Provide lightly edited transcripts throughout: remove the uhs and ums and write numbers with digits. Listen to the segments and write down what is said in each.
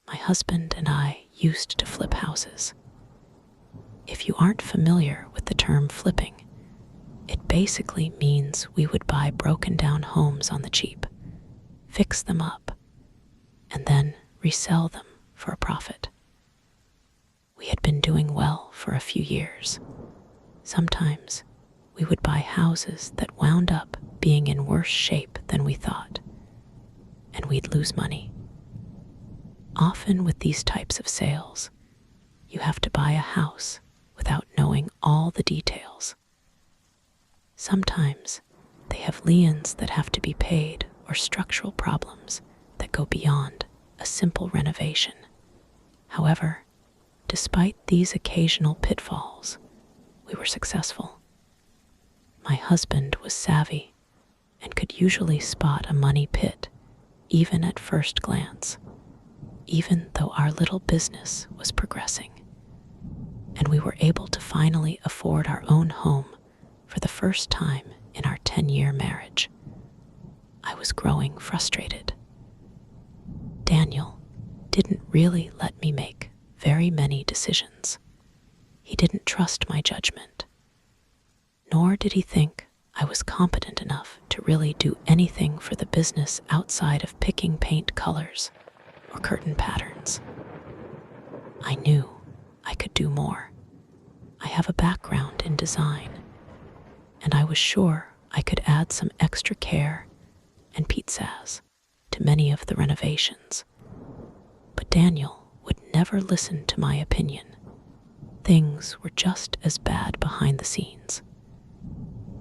My husband and I used to flip houses. If you aren't familiar with the term flipping, it basically means we would buy broken down homes on the cheap, fix them up, and then resell them for a profit. We had been doing well for a few years. Sometimes we would buy houses that wound up being in worse shape than we thought, and we'd lose money. Often with these types of sales, you have to buy a house without knowing all the details. Sometimes they have liens that have to be paid or structural problems that go beyond a simple renovation. However, despite these occasional pitfalls, we were successful. My husband was savvy and could usually spot a money pit even at first glance, even though our little business was progressing, and we were able to finally afford our own home for the first time in our 10-year marriage. I was growing frustrated. Daniel didn't really let me make very many decisions. He didn't trust my judgment, nor did he think I was competent enough to really do anything for the business outside of picking paint colors or curtain patterns. I knew I could do more. I have a background in design, and I was sure I could add some extra care and pizzazz to many of the renovations. But Daniel would never listen to my opinion. Things were just as bad behind the scenes.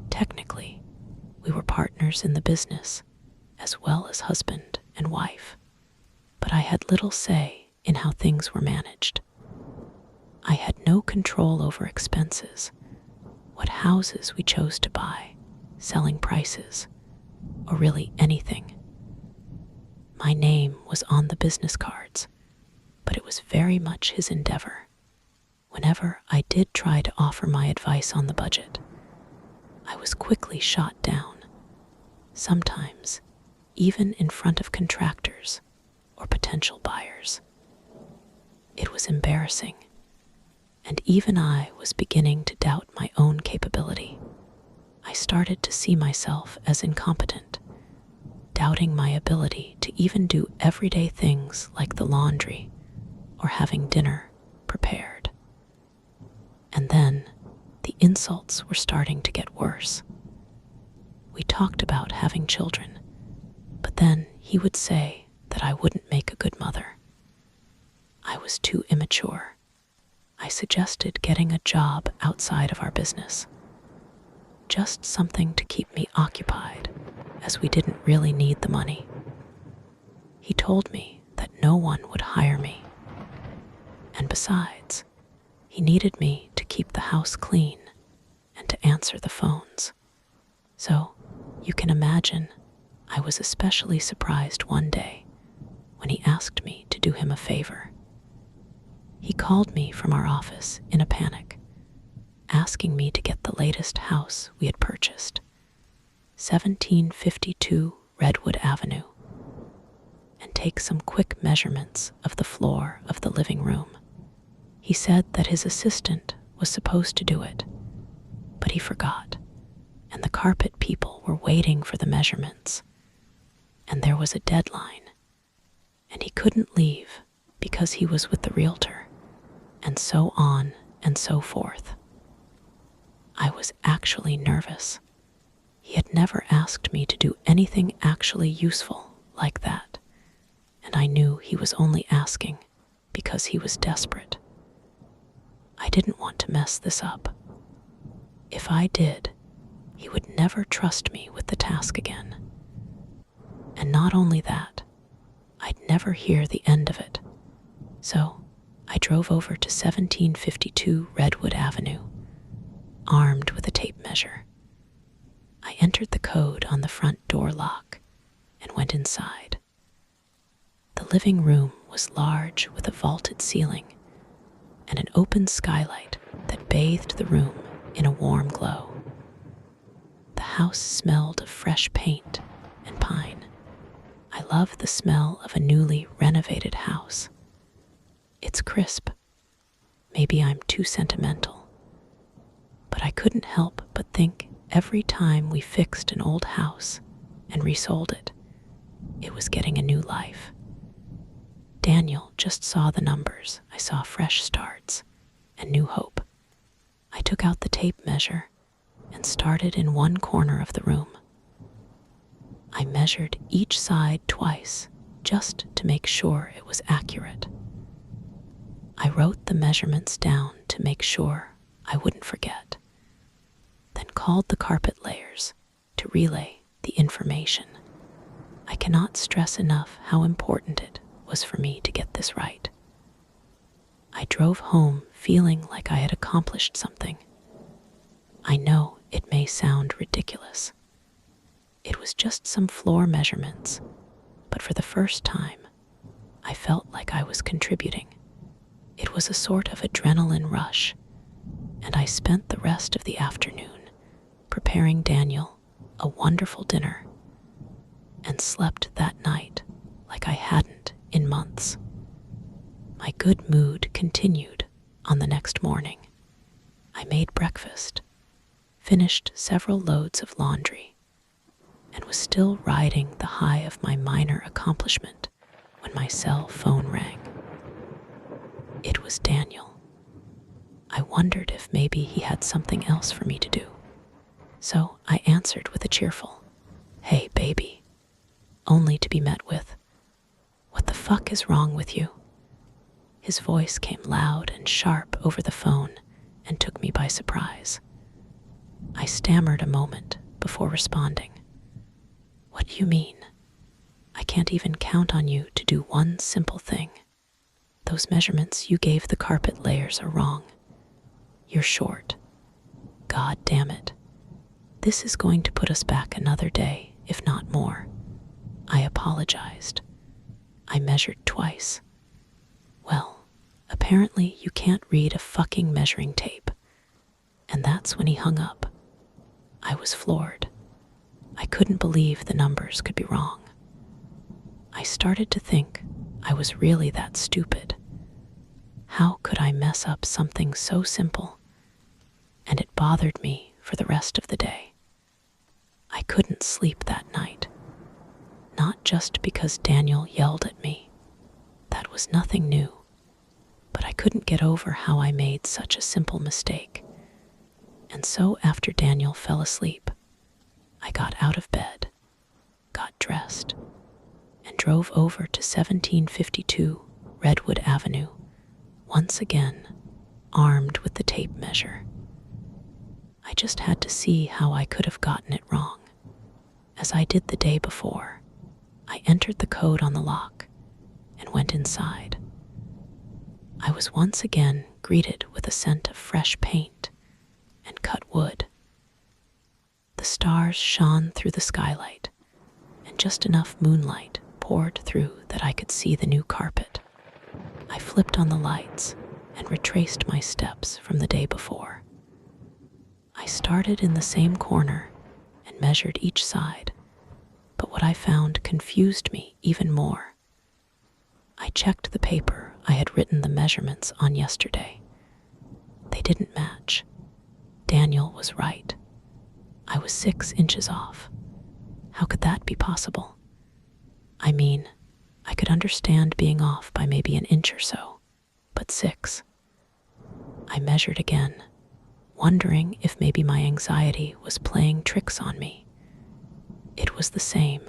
Technically, we were partners in the business, as well as husband and wife, but I had little say in how things were managed. I had no control over expenses, what houses we chose to buy, selling prices, or really anything. My name was on the business cards, but it was very much his endeavor. Whenever I did try to offer my advice on the budget, I was quickly shot down, sometimes even in front of contractors or potential buyers. It was embarrassing, and even I was beginning to doubt my own capability. I started to see myself as incompetent, doubting my ability to even do everyday things like the laundry or having dinner prepared. And then the insults were starting to get worse. We talked about having children, but then he would say that I wouldn't make a good mother. I was too immature. I suggested getting a job outside of our business, just something to keep me occupied, as we didn't really need the money. He told me that no one would hire me, and besides, he needed me to keep the house clean and to answer the phones. So, you can imagine, I was especially surprised one day when he asked me to do him a favor. He called me from our office in a panic, asking me to get the latest house we had purchased, 1752 Redwood Avenue, and take some quick measurements of the floor of the living room. He said that his assistant was supposed to do it, but he forgot, and the carpet people were waiting for the measurements, and there was a deadline, and he couldn't leave because he was with the realtor, and so on and so forth. I was actually nervous. He had never asked me to do anything actually useful like that, and I knew he was only asking because he was desperate. I didn't want to mess this up. If I did, he would never trust me with the task again. And not only that, I'd never hear the end of it. So I drove over to 1752 Redwood Avenue, armed with a tape measure. I entered the code on the front door lock and went inside. The living room was large with a vaulted ceiling and an open skylight that bathed the room in a warm glow. The house smelled of fresh paint and pine. I love the smell of a newly renovated house. It's crisp. Maybe I'm too sentimental. But I couldn't help but think every time we fixed an old house and resold it, it was getting a new life. Daniel just saw the numbers. I saw fresh starts and new hope. I took out the tape measure and started in one corner of the room. I measured each side twice just to make sure it was accurate. I wrote the measurements down to make sure I wouldn't forget, then called the carpet layers to relay the information. I cannot stress enough how important it was for me to get this right. I drove home feeling like I had accomplished something. I know it may sound ridiculous. It was just some floor measurements, but for the first time, I felt like I was contributing. It was a sort of adrenaline rush, and I spent the rest of the afternoon preparing Daniel a wonderful dinner and slept that night like I hadn't in months. My good mood continued on the next morning. I made breakfast, finished several loads of laundry, and was still riding the high of my minor accomplishment when my cell phone rang. It was Daniel. I wondered if maybe he had something else for me to do. So I answered with a cheerful, "Hey, baby," only to be met with, "What the fuck is wrong with you?" His voice came loud and sharp over the phone and took me by surprise. I stammered a moment before responding. "What do you mean? I can't even count on you to do one simple thing. Those measurements you gave the carpet layers are wrong. You're short. God damn it. This is going to put us back another day, if not more." I apologized. I measured twice. Well, apparently you can't read a fucking measuring tape. And that's when he hung up. I was floored. I couldn't believe the numbers could be wrong. I started to think I was really that stupid. How could I mess up something so simple? And it bothered me for the rest of the day. I couldn't sleep that night. Not just because Daniel yelled at me. That was nothing new. But I couldn't get over how I made such a simple mistake. And so after Daniel fell asleep, I got out of bed, got dressed, and drove over to 1752 Redwood Avenue, once again armed with the tape measure. I just had to see how I could have gotten it wrong. As I did the day before, I entered the code on the lock and went inside. I was once again greeted with a scent of fresh paint and cut wood. The stars shone through the skylight, and just enough moonlight poured through that I could see the new carpet. I flipped on the lights and retraced my steps from the day before. I started in the same corner and measured each side, but what I found confused me even more. I checked the paper I had written the measurements on yesterday. They didn't match. Daniel was right. I was 6 inches off. How could that be possible? I mean, I could understand being off by maybe an inch or so, but 6. I measured again, wondering if maybe my anxiety was playing tricks on me. It was the same,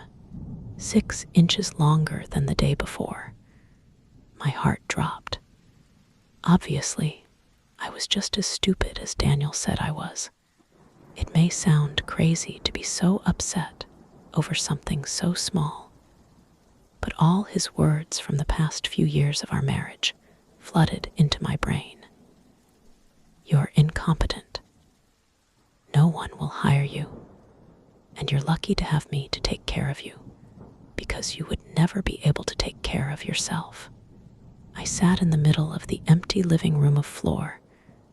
6 inches longer than the day before. My heart dropped. Obviously, I was just as stupid as Daniel said I was. It may sound crazy to be so upset over something so small, but all his words from the past few years of our marriage flooded into my brain. You're incompetent. No one will hire you, and you're lucky to have me to take care of you, because you would never be able to take care of yourself. I sat in the middle of the empty living room of floor,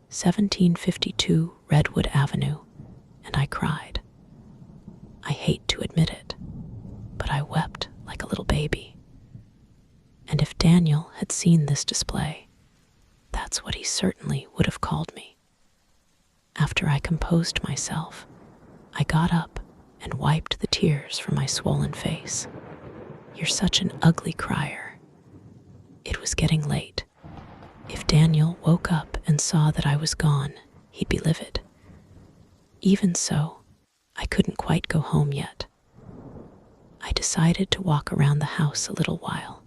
1752 Redwood Avenue, and I cried. I hate to admit it, but I wept like a little baby. And if Daniel had seen this display, That's what he certainly would have called me. After I composed myself, I got up and wiped the tears from my swollen face. You're such an ugly crier. It was getting late. If Daniel woke up and saw that I was gone, he'd be livid. Even so, I couldn't quite go home yet. I decided to walk around the house a little while.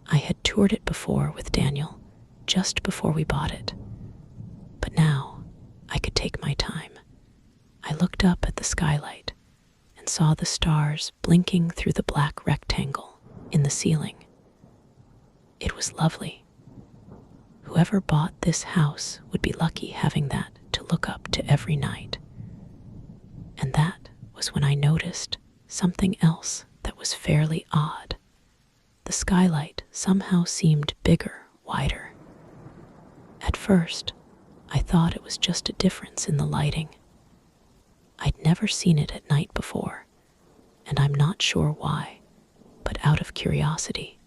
I had toured it before with Daniel, just before we bought it. But now, I could take my time. I looked up at the skylight and saw the stars blinking through the black rectangle in the ceiling. It was lovely. Whoever bought this house would be lucky having that to look up to every night. And that was when I noticed something else that was fairly odd. The skylight somehow seemed bigger, wider. At first, I thought it was just a difference in the lighting. I'd never seen it at night before, and I'm not sure why, but out of curiosity,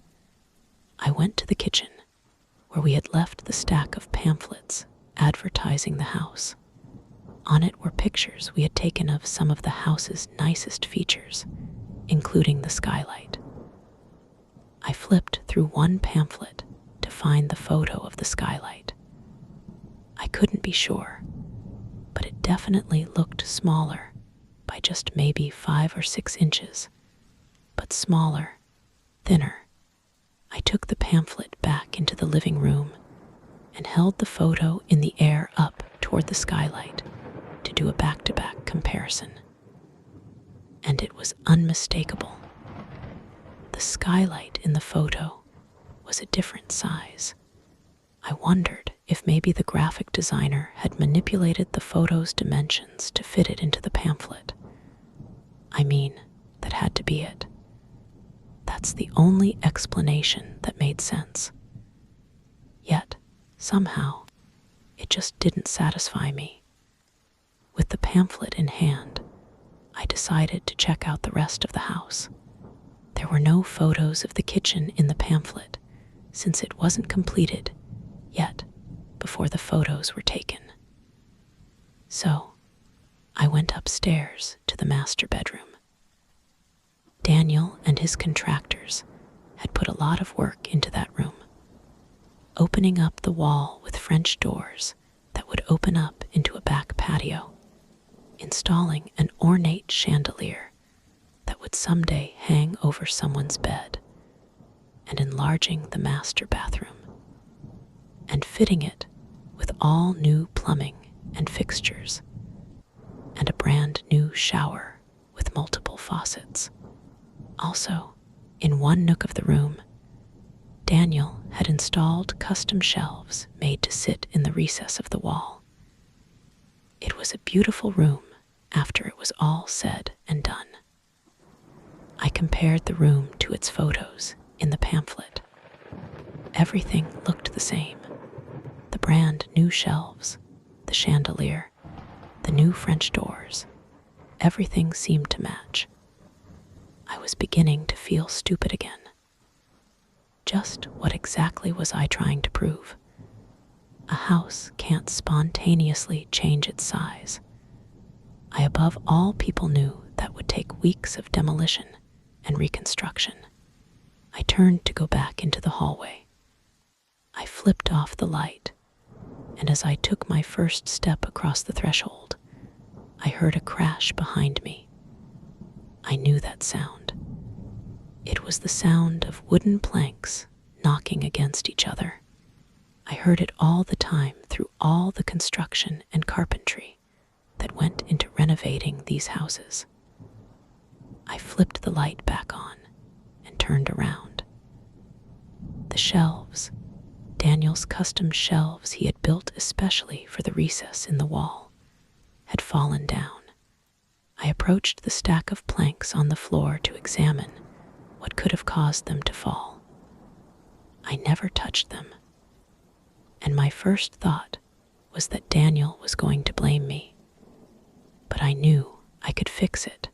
I went to the kitchen where we had left the stack of pamphlets advertising the house. On it were pictures we had taken of some of the house's nicest features, including the skylight. I flipped through one pamphlet to find the photo of the skylight. I couldn't be sure, but it definitely looked smaller by just maybe 5 or 6 inches, but smaller, thinner. I took the pamphlet back into the living room and held the photo in the air up toward the skylight to do a back-to-back comparison. And it was unmistakable. The skylight in the photo was a different size. I wondered if maybe the graphic designer had manipulated the photo's dimensions to fit it into the pamphlet. I mean, that had to be it. That's the only explanation that made sense. Yet, somehow, it just didn't satisfy me. With the pamphlet in hand, I decided to check out the rest of the house. There were no photos of the kitchen in the pamphlet, since it wasn't completed yet before the photos were taken. So, I went upstairs to the master bedroom. Daniel and his contractors had put a lot of work into that room, opening up the wall with French doors that would open up into a back patio, installing an ornate chandelier that would someday hang over someone's bed, and enlarging the master bathroom, and fitting it with all new plumbing and fixtures, and a brand new shower with multiple faucets. Also, in one nook of the room, Daniel had installed custom shelves made to sit in the recess of the wall. It was a beautiful room after it was all said and done. I compared the room to its photos in the pamphlet. Everything looked the same. The brand new shelves, the chandelier, the new French doors. Everything seemed to match. I was beginning to feel stupid again. Just what exactly was I trying to prove? A house can't spontaneously change its size. I above all people knew that would take weeks of demolition and reconstruction. I turned to go back into the hallway. I flipped off the light, and as I took my first step across the threshold, I heard a crash behind me. I knew that sound. It was the sound of wooden planks knocking against each other. I heard it all the time through all the construction and carpentry that went into renovating these houses. I flipped the light back on and turned around. The shelves, Daniel's custom shelves he had built especially for the recess in the wall, had fallen down. I approached the stack of planks on the floor to examine what could have caused them to fall. I never touched them, and my first thought was that Daniel was going to blame me. But I knew I could fix it.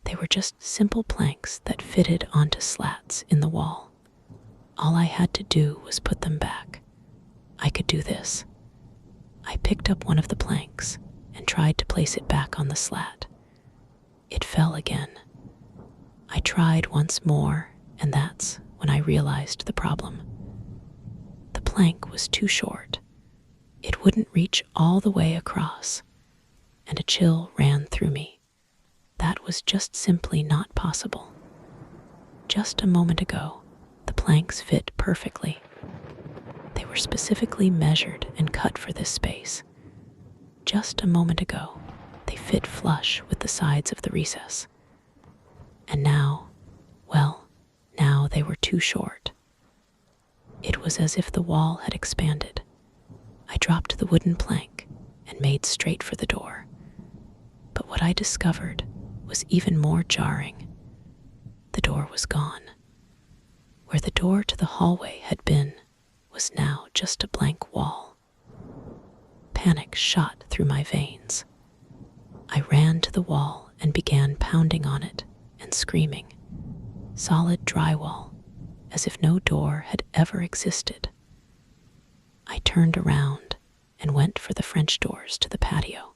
They were just simple planks that fitted onto slats in the wall. All I had to do was put them back, I could do this. I picked up one of the planks and tried to place it back on the slat. It fell again. I tried once more, and that's when I realized the problem. The plank was too short. It wouldn't reach all the way across, and a chill ran through me. That was just simply not possible. Just a moment ago, the planks fit perfectly. They were specifically measured and cut for this space. Just a moment ago, they fit flush with the sides of the recess. And now, well, now they were too short. It was as if the wall had expanded. I dropped the wooden plank and made straight for the door. But what I discovered was even more jarring. The door was gone. Where the door to the hallway had been was now just a blank wall. Panic shot through my veins. I ran to the wall and began pounding on it and screaming. Solid drywall, as if no door had ever existed. I turned around and went for the French doors to the patio.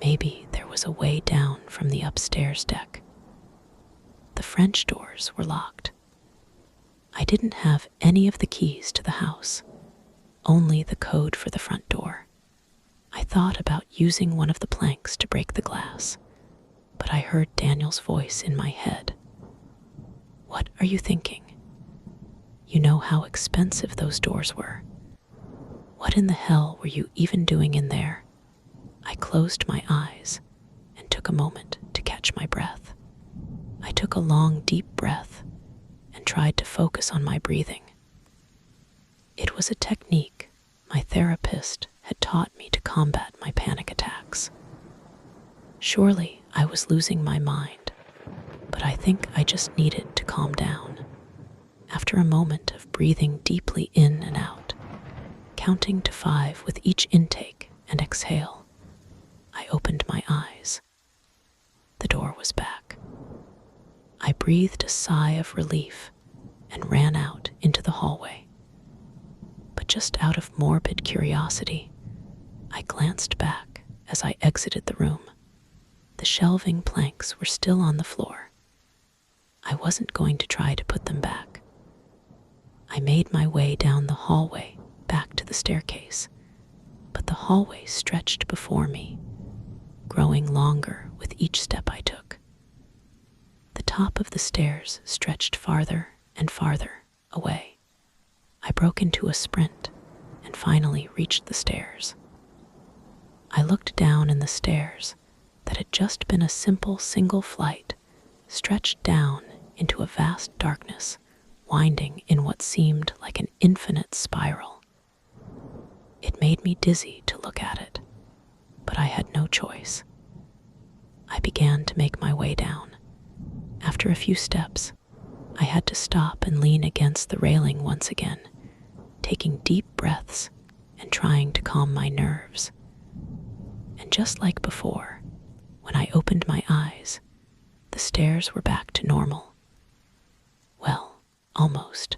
Maybe there was a way down from the upstairs deck. The French doors were locked. I didn't have any of the keys to the house, only the code for the front door. I thought about using one of the planks to break the glass, but I heard Daniel's voice in my head. "What are you thinking? You know how expensive those doors were. What in the hell were you even doing in there?" I closed my eyes and took a moment to catch my breath. I took a long, deep breath and tried to focus on my breathing. It was a technique my therapist had taught me to combat my panic attacks. Surely I was losing my mind, but I think I just needed to calm down. After a moment of breathing deeply in and out, counting to 5 with each intake and exhale, I opened my eyes. The door was back. I breathed a sigh of relief and ran out into the hallway. But just out of morbid curiosity, I glanced back as I exited the room. The shelving planks were still on the floor. I wasn't going to try to put them back. I made my way down the hallway back to the staircase, but the hallway stretched before me, growing longer with each step I took. The top of the stairs stretched farther and farther away. I broke into a sprint and finally reached the stairs. I looked down, and the stairs, that had just been a simple single flight, stretched down into a vast darkness, winding in what seemed like an infinite spiral. It made me dizzy to look at it, but I had no choice. I began to make my way down. After a few steps, I had to stop and lean against the railing once again, taking deep breaths and trying to calm my nerves. And just like before, when I opened my eyes, the stairs were back to normal. Well, almost.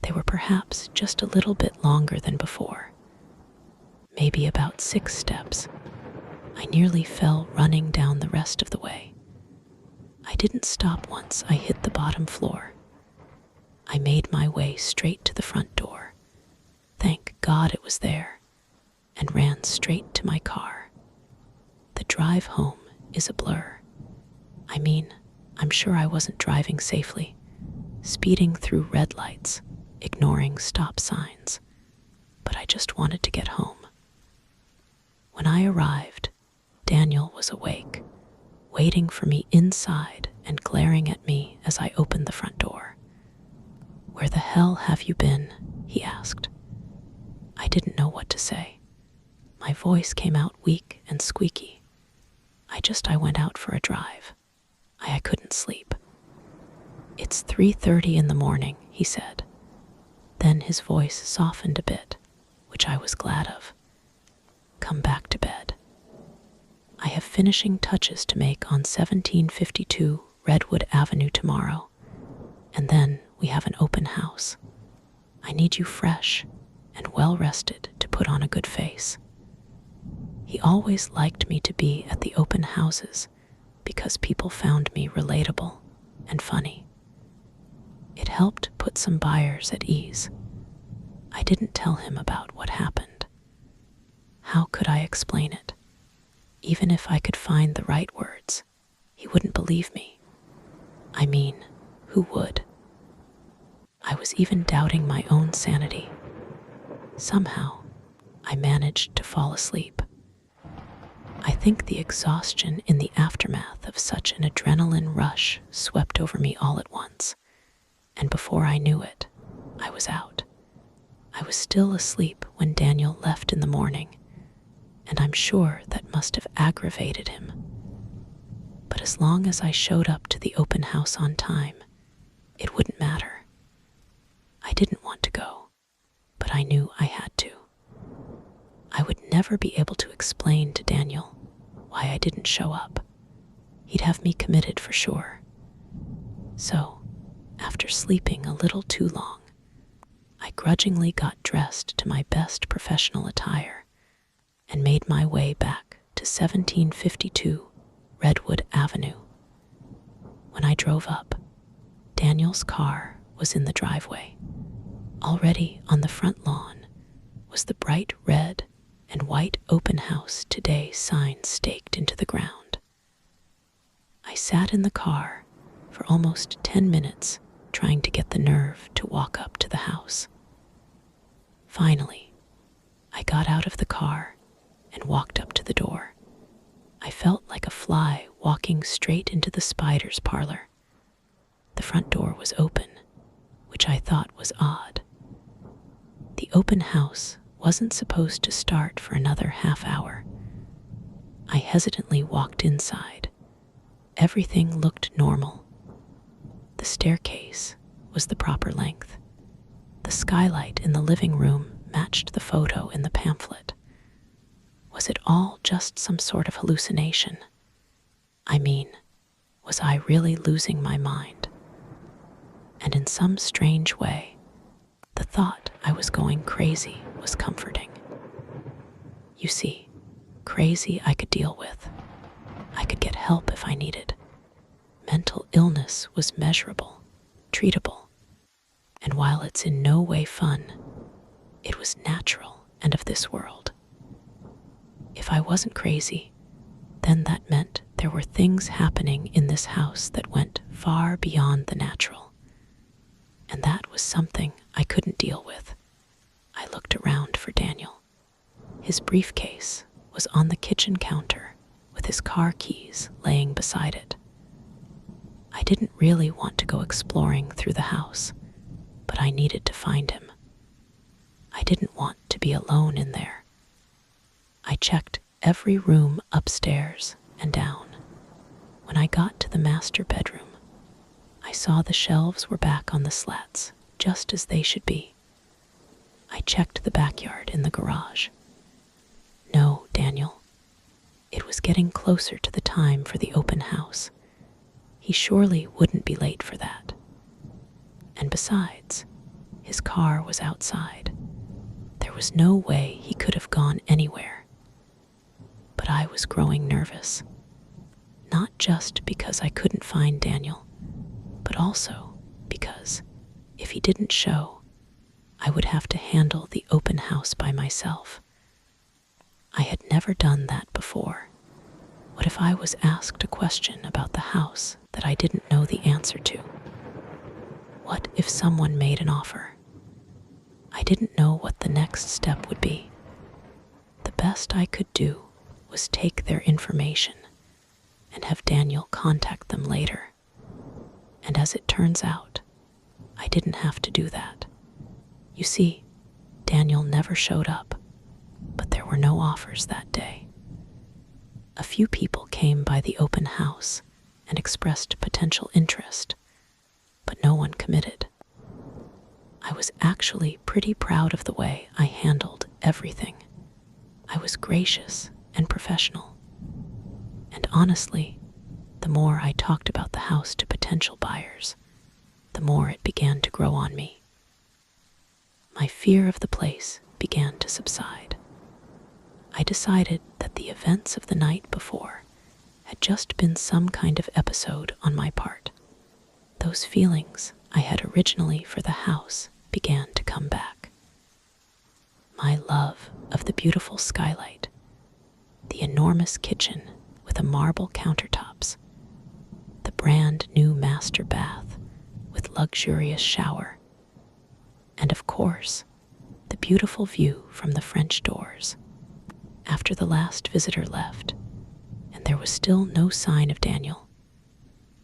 They were perhaps just a little bit longer than before. Maybe about 6 steps. I nearly fell running down the rest of the way. I didn't stop once I hit the bottom floor. I made my way straight to the front door. Thank God it was there, and ran straight to my car. The drive home is a blur. I mean, I'm sure I wasn't driving safely, speeding through red lights, ignoring stop signs, but I just wanted to get home. When I arrived, Daniel was awake, waiting for me inside and glaring at me as I opened the front door. "Where the hell have you been?" he asked. I didn't know what to say. My voice came out weak and squeaky. I went out for a drive. I couldn't sleep. "It's 3:30 in the morning," he said. Then his voice softened a bit, which I was glad of. "Come back to bed. I have finishing touches to make on 1752 Redwood Avenue tomorrow, and then we have an open house. I need you fresh and well rested to put on a good face. He always liked me to be at the open houses because people found me relatable and funny. It helped put some buyers at ease. I didn't tell him about what happened. How could I explain it? Even if I could find the right words, he wouldn't believe me. I mean, who would? I was even doubting my own sanity. Somehow, I managed to fall asleep. I think the exhaustion in the aftermath of such an adrenaline rush swept over me all at once, and before I knew it, I was out. I was still asleep when Daniel left in the morning, and I'm sure that must have aggravated him. But as long as I showed up to the open house on time, it wouldn't matter. I didn't want to go, but I knew I had to. I would never be able to explain to Daniel why I didn't show up. He'd have me committed for sure. So, after sleeping a little too long, I grudgingly got dressed to my best professional attire and made my way back to 1752 Redwood Avenue. When I drove up, Daniel's car was in the driveway. Already on the front lawn was the bright red and white open house today sign staked into the ground. I sat in the car for almost 10 minutes trying to get the nerve to walk up to the house. Finally, I got out of the car and walked up to the door. I felt like a fly walking straight into the spider's parlor. The front door was open, which I thought was odd. The open house wasn't supposed to start for another half hour. I hesitantly walked inside. Everything looked normal. The staircase was the proper length. The skylight in the living room matched the photo in the pamphlet. Was it all just some sort of hallucination? I mean, was I really losing my mind? And in some strange way, the thought I was going crazy was comforting. You see, crazy I could deal with. I could get help if I needed. Mental illness was measurable, treatable, and while it's in no way fun, it was natural and of this world. If I wasn't crazy, then that meant there were things happening in this house that went far beyond the natural. And that was something I couldn't deal with. I looked around for Daniel. His briefcase was on the kitchen counter with his car keys laying beside it. I didn't really want to go exploring through the house, but I needed to find him. I didn't want to be alone in there. I checked every room upstairs and down. When I got to the master bedroom, I saw the shelves were back on the slats, just as they should be. I checked the backyard in the garage. No, Daniel. It was getting closer to the time for the open house. He surely wouldn't be late for that. And besides, his car was outside. There was no way he could have gone anywhere. But I was growing nervous. Not just because I couldn't find Daniel, but also because if he didn't show, I would have to handle the open house by myself. I had never done that before. What if I was asked a question about the house that I didn't know the answer to? What if someone made an offer? I didn't know what the next step would be. The best I could do was take their information and have Daniel contact them later. And as it turns out, I didn't have to do that. You see, Daniel never showed up, but there were no offers that day. A few people came by the open house and expressed potential interest, but no one committed. I was actually pretty proud of the way I handled everything. I was gracious and professional. And honestly, the more I talked about the house to potential buyers, the more it began to grow on me. My fear of the place began to subside. I decided that the events of the night before had just been some kind of episode on my part. Those feelings I had originally for the house began to come back. My love of the beautiful skylight, the enormous kitchen with a marble countertops, the brand new master bath with luxurious shower, and of course, the beautiful view from the French doors. After the last visitor left, and there was still no sign of Daniel,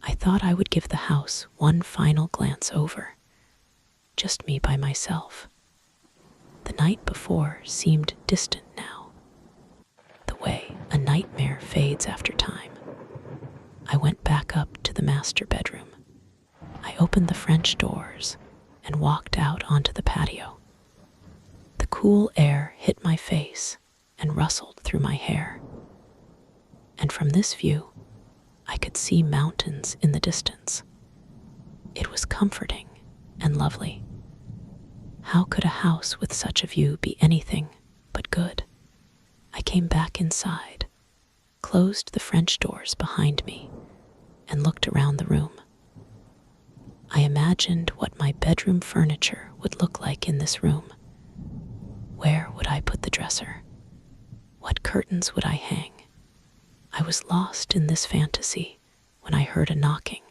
I thought I would give the house one final glance over, just me by myself. The night before seemed distant now, the way a nightmare fades after time. I went back up to the master bedroom. I opened the French doors and walked out onto the patio. The cool air hit my face and rustled through my hair. And from this view, I could see mountains in the distance. It was comforting and lovely. How could a house with such a view be anything but good? I came back inside, closed the French doors behind me, and looked around the room. I imagined what my bedroom furniture would look like in this room. Where would I put the dresser? What curtains would I hang? I was lost in this fantasy when I heard a knocking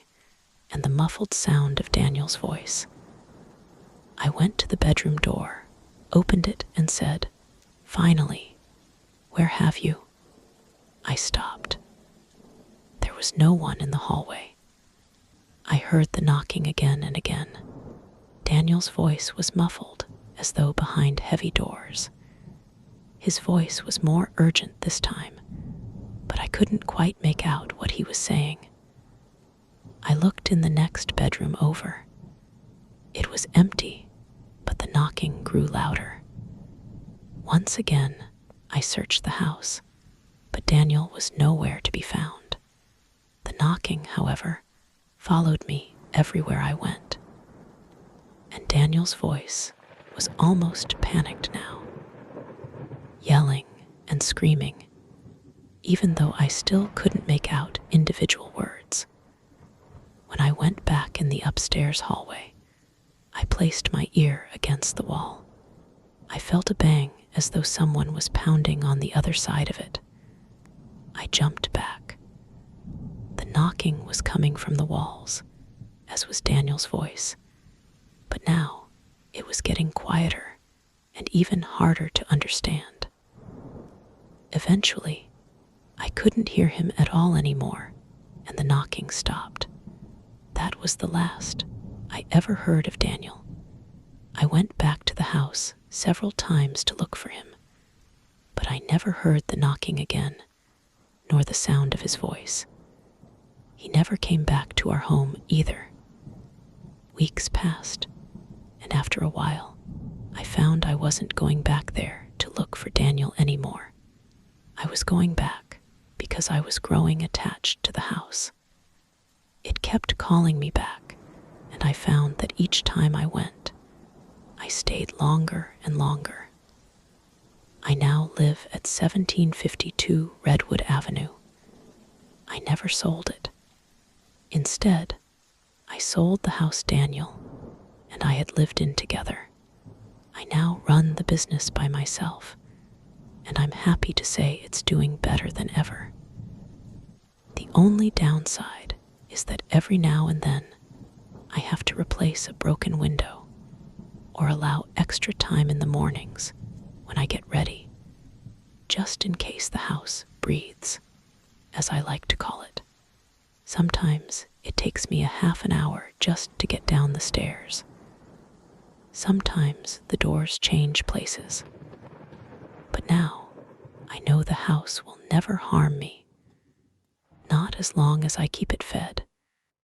and the muffled sound of Daniel's voice. I went to the bedroom door, opened it, and said, "Finally, where have you?" I stopped. There was no one in the hallway. I heard the knocking again and again. Daniel's voice was muffled, as though behind heavy doors. His voice was more urgent this time, but I couldn't quite make out what he was saying. I looked in the next bedroom over. It was empty, but the knocking grew louder. Once again, I searched the house, but Daniel was nowhere to be found. The knocking, however, followed me everywhere I went. And Daniel's voice was almost panicked now, yelling and screaming, even though I still couldn't make out individual words. When I went back in the upstairs hallway, I placed my ear against the wall. I felt a bang as though someone was pounding on the other side of it. I jumped back. The knocking was coming from the walls, as was Daniel's voice, but now it was getting quieter and even harder to understand. Eventually, I couldn't hear him at all anymore, and the knocking stopped. That was the last I ever heard of Daniel. I went back to the house several times to look for him, but I never heard the knocking again, nor the sound of his voice. He never came back to our home either. Weeks passed, and after a while, I found I wasn't going back there to look for Daniel anymore. I was going back because I was growing attached to the house. It kept calling me back, and I found that each time I went, I stayed longer and longer. I now live at 1752 Redwood Avenue. I never sold it. Instead, I sold the house Daniel and I had lived in together. I now run the business by myself, and I'm happy to say it's doing better than ever. The only downside is that every now and then I have to replace a broken window or allow extra time in the mornings when I get ready, just in case the house breathes, as I like to call it. Sometimes it takes me a half an hour just to get down the stairs. Sometimes the doors change places. But now I know the house will never harm me, not as long as I keep it fed